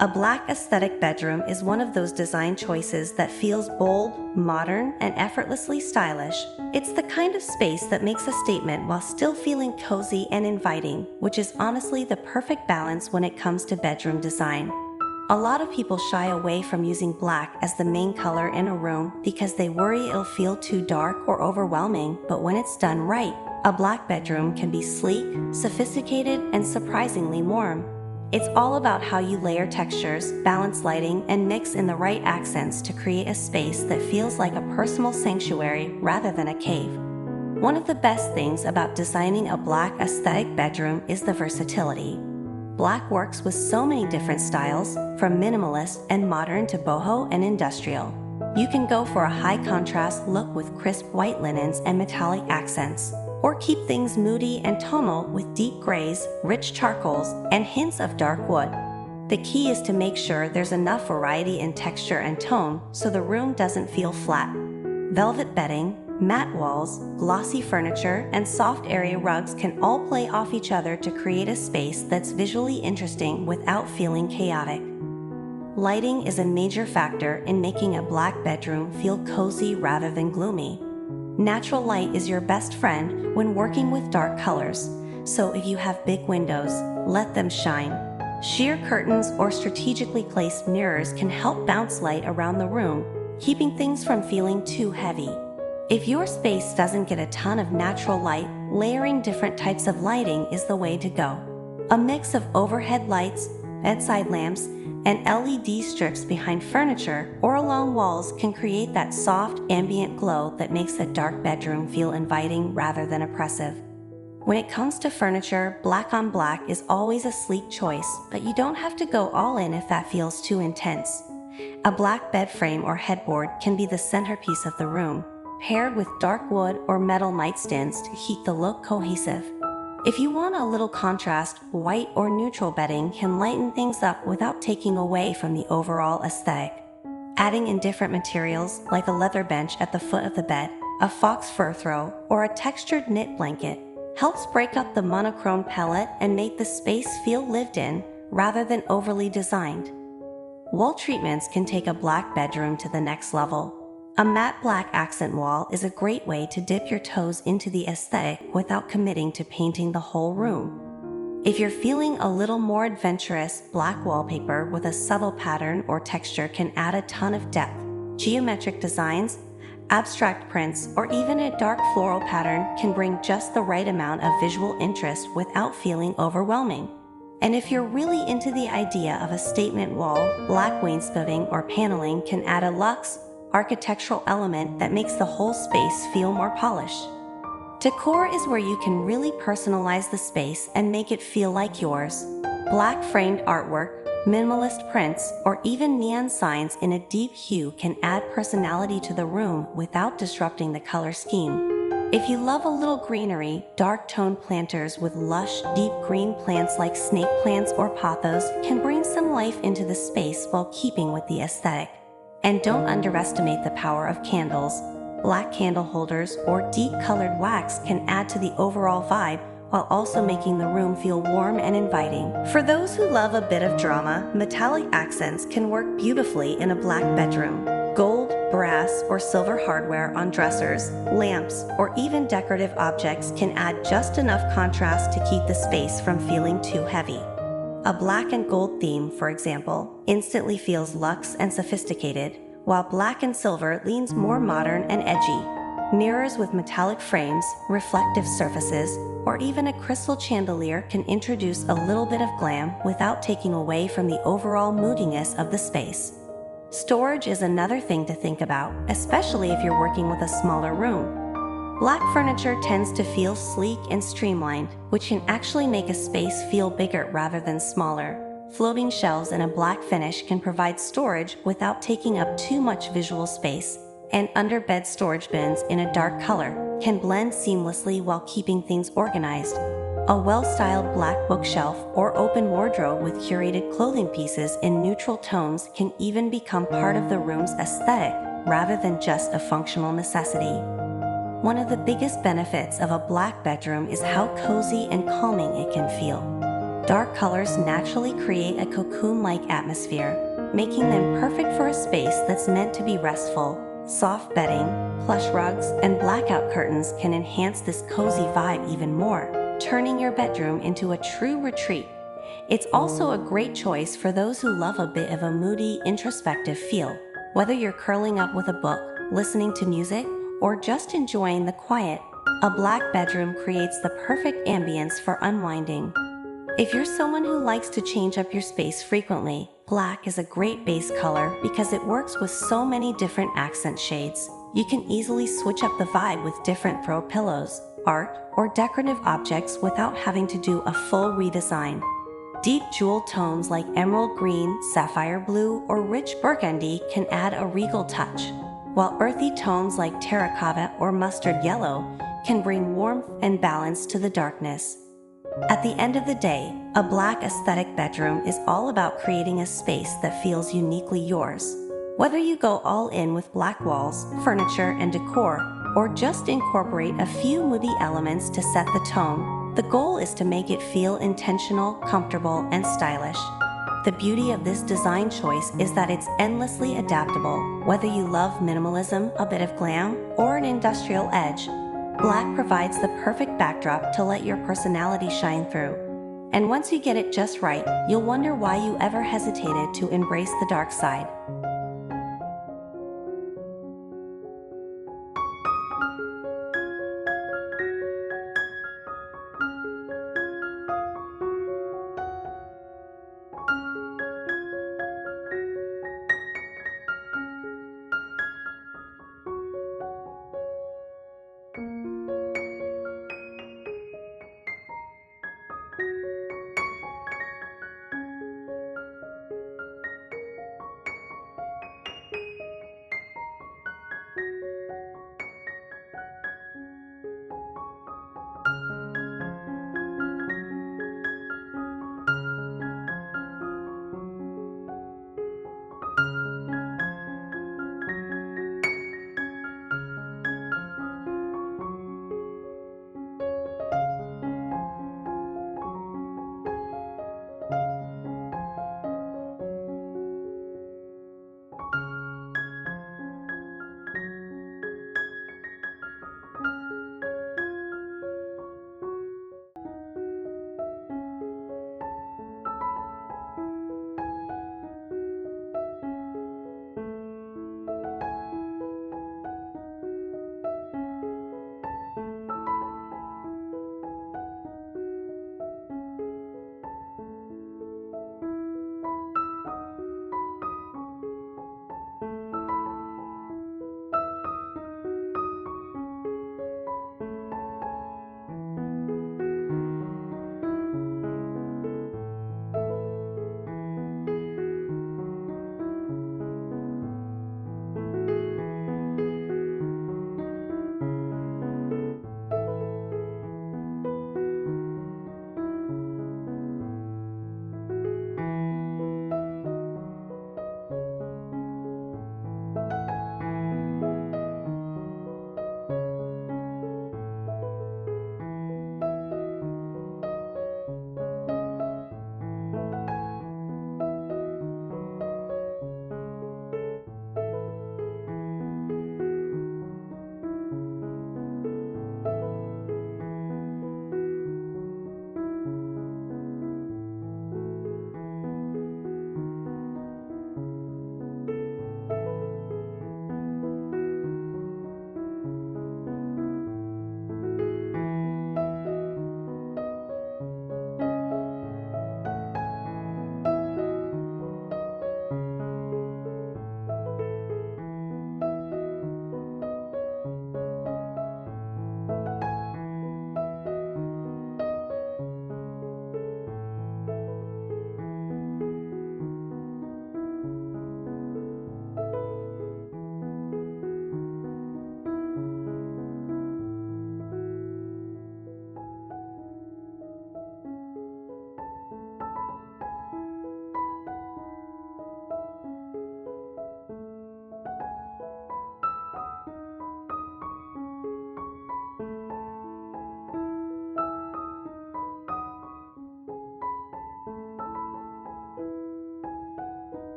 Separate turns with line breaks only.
A black aesthetic bedroom is one of those design choices that feels bold, modern, and effortlessly stylish. It's the kind of space that makes a statement while still feeling cozy and inviting, which is honestly the perfect balance when it comes to bedroom design. A lot of people shy away from using black as the main color in a room because they worry it'll feel too dark or overwhelming, but when it's done right, a black bedroom can be sleek, sophisticated, and surprisingly warm. It's all about how you layer textures, balance lighting, and mix in the right accents to create a space that feels like a personal sanctuary rather than a cave. One of the best things about designing a black aesthetic bedroom is the versatility. Black works with so many different styles, from minimalist and modern to boho and industrial. You can go for a high-contrast look with crisp white linens and metallic accents, or keep things moody and tonal with deep grays, rich charcoals, and hints of dark wood. The key is to make sure there's enough variety in texture and tone so the room doesn't feel flat. Velvet bedding, matte walls, glossy furniture, and soft area rugs can all play off each other to create a space that's visually interesting without feeling chaotic. Lighting is a major factor in making a black bedroom feel cozy rather than gloomy. Natural light is your best friend when working with dark colors, so if you have big windows, let them shine. Sheer curtains or strategically placed mirrors can help bounce light around the room, keeping things from feeling too heavy. If your space doesn't get a ton of natural light, layering different types of lighting is the way to go. A mix of overhead lights, bedside lamps, and LED strips behind furniture or along walls can create that soft, ambient glow that makes a dark bedroom feel inviting rather than oppressive. When it comes to furniture, black on black is always a sleek choice, but you don't have to go all in if that feels too intense. A black bed frame or headboard can be the centerpiece of the room, paired with dark wood or metal nightstands to keep the look cohesive. If you want a little contrast, white or neutral bedding can lighten things up without taking away from the overall aesthetic. Adding in different materials like a leather bench at the foot of the bed, a fox fur throw, or a textured knit blanket helps break up the monochrome palette and make the space feel lived in rather than overly designed. Wall treatments can take a black bedroom to the next level. A matte black accent wall is a great way to dip your toes into the aesthetic without committing to painting the whole room. If you're feeling a little more adventurous, black wallpaper with a subtle pattern or texture can add a ton of depth. Geometric designs, abstract prints, or even a dark floral pattern can bring just the right amount of visual interest without feeling overwhelming. And if you're really into the idea of a statement wall, black wainscoting or paneling can add a luxe, architectural element that makes the whole space feel more polished. Decor is where you can really personalize the space and make it feel like yours. Black framed artwork, minimalist prints, or even neon signs in a deep hue can add personality to the room without disrupting the color scheme. If you love a little greenery, dark toned planters with lush, deep green plants like snake plants or pothos can bring some life into the space while keeping with the aesthetic. And don't underestimate the power of candles. Black candle holders or deep-colored wax can add to the overall vibe while also making the room feel warm and inviting. For those who love a bit of drama, metallic accents can work beautifully in a black bedroom. Gold, brass, or silver hardware on dressers, lamps, or even decorative objects can add just enough contrast to keep the space from feeling too heavy. A black and gold theme, for example, instantly feels luxe and sophisticated, while black and silver leans more modern and edgy. Mirrors with metallic frames, reflective surfaces, or even a crystal chandelier can introduce a little bit of glam without taking away from the overall moodiness of the space. Storage is another thing to think about, especially if you're working with a smaller room. Black furniture tends to feel sleek and streamlined, which can actually make a space feel bigger rather than smaller. Floating shelves in a black finish can provide storage without taking up too much visual space, and under-bed storage bins in a dark color can blend seamlessly while keeping things organized. A well-styled black bookshelf or open wardrobe with curated clothing pieces in neutral tones can even become part of the room's aesthetic rather than just a functional necessity. One of the biggest benefits of a black bedroom is how cozy and calming it can feel. Dark colors naturally create a cocoon-like atmosphere, making them perfect for a space that's meant to be restful. Soft bedding, plush rugs, and blackout curtains can enhance this cozy vibe even more, turning your bedroom into a true retreat. It's also a great choice for those who love a bit of a moody, introspective feel. Whether you're curling up with a book, listening to music, or just enjoying the quiet, a black bedroom creates the perfect ambience for unwinding. If you're someone who likes to change up your space frequently, black is a great base color because it works with so many different accent shades. You can easily switch up the vibe with different throw pillows, art, or decorative objects without having to do a full redesign. Deep jewel tones like emerald green, sapphire blue, or rich burgundy can add a regal touch, while earthy tones like terracotta or mustard yellow can bring warmth and balance to the darkness. At the end of the day, a black aesthetic bedroom is all about creating a space that feels uniquely yours. Whether you go all in with black walls, furniture, and decor, or just incorporate a few moody elements to set the tone, the goal is to make it feel intentional, comfortable, and stylish. The beauty of this design choice is that it's endlessly adaptable. Whether you love minimalism, a bit of glam, or an industrial edge, black provides the perfect backdrop to let your personality shine through. And once you get it just right, you'll wonder why you ever hesitated to embrace the dark side.